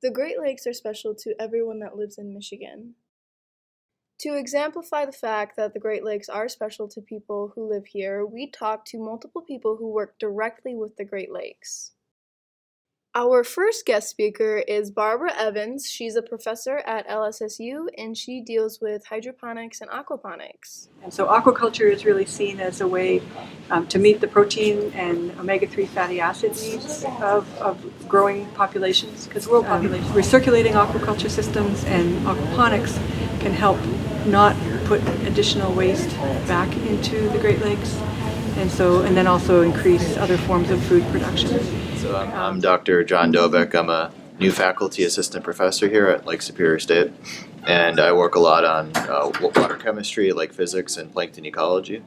The Great Lakes are special to everyone that lives in Michigan. To exemplify the fact that the Great Lakes are special to people who live here, we talked to multiple people who work directly with the Great Lakes. Our first guest speaker is Barbara Evans. She's a professor at LSSU and she deals with hydroponics and aquaponics. And so aquaculture is really seen as a way to meet the protein and omega-3 fatty acid needs of growing populations, because world populations. Recirculating aquaculture systems and aquaponics can help not put additional waste back into the Great Lakes, and then also increase other forms of food production. So I'm Dr. John Dobek. I'm a new faculty assistant professor here at Lake Superior State, and I work a lot on water chemistry, lake physics, and plankton ecology.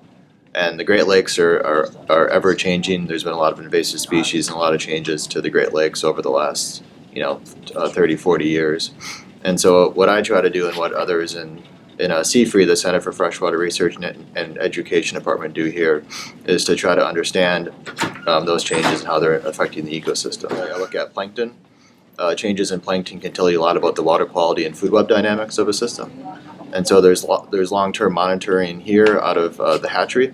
And the Great Lakes are ever changing. There's been a lot of invasive species and a lot of changes to the Great Lakes over the last 30, 40 years. And so what I try to do and what others in CFRE, the Center for Freshwater Research and Education Department, do here is to try to understand those changes and how they're affecting the ecosystem. I look at plankton. Changes in plankton can tell you a lot about the water quality and food web dynamics of a system. And so there's long-term monitoring here out of the hatchery.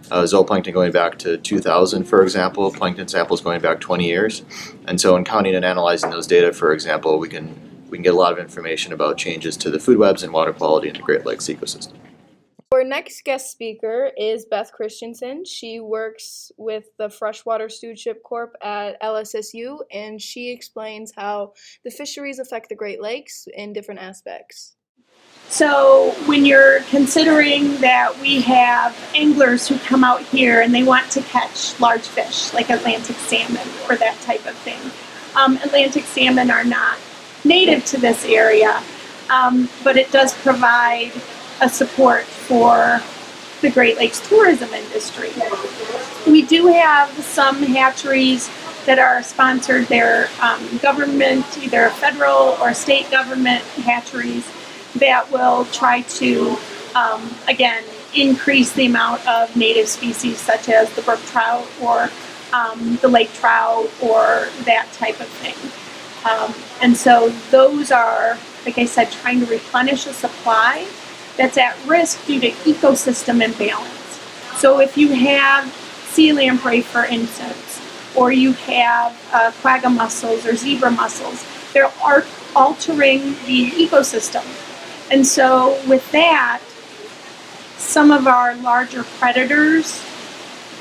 Zooplankton going back to 2000, for example, plankton samples going back 20 years. And so in counting and analyzing those data, for example, we can get a lot of information about changes to the food webs and water quality in the Great Lakes ecosystem. Our next guest speaker is Beth Christensen. She works with the Freshwater Stewardship Corp at LSSU, and she explains how the fisheries affect the Great Lakes in different aspects. So when you're considering that we have anglers who come out here and they want to catch large fish like Atlantic salmon or that type of thing. Atlantic salmon are not native to this area, but it does provide a support for the Great Lakes tourism industry. We do have some hatcheries that are sponsored. They're government, either federal or state government hatcheries that will try to, again, increase the amount of native species such as the brook trout or the lake trout or that type of thing. And so those are, like I said, trying to replenish a supply that's at risk due to ecosystem imbalance. So if you have sea lamprey, for instance, or you have quagga mussels or zebra mussels, they're altering the ecosystem. And so with that, some of our larger predators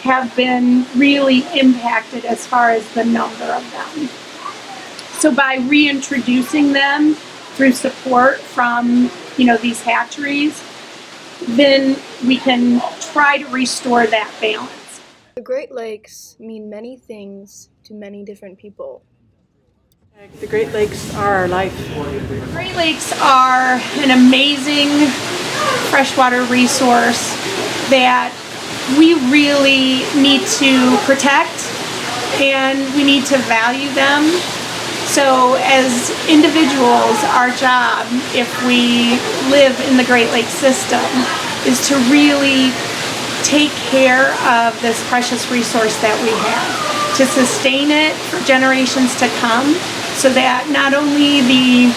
have been really impacted as far as the number of them. So by reintroducing them through support from these hatcheries, then we can try to restore that balance. The Great Lakes mean many things to many different people. The Great Lakes are our life. The Great Lakes are an amazing freshwater resource that we really need to protect, and we need to value them. So as individuals, our job, if we live in the Great Lakes system, is to really take care of this precious resource that we have, to sustain it for generations to come, so that not only the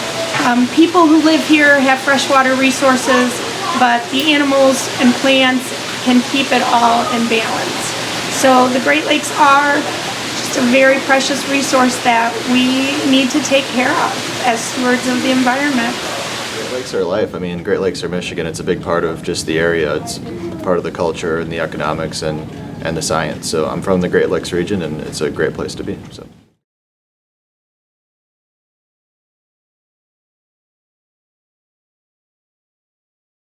people who live here have freshwater resources, but the animals and plants can keep it all in balance. So the Great Lakes are a very precious resource that we need to take care of as stewards of the environment. Great Lakes are life. I mean, Great Lakes are Michigan. It's a big part of just the area. It's part of the culture and the economics and the science. So I'm from the Great Lakes region, and it's a great place to be. So.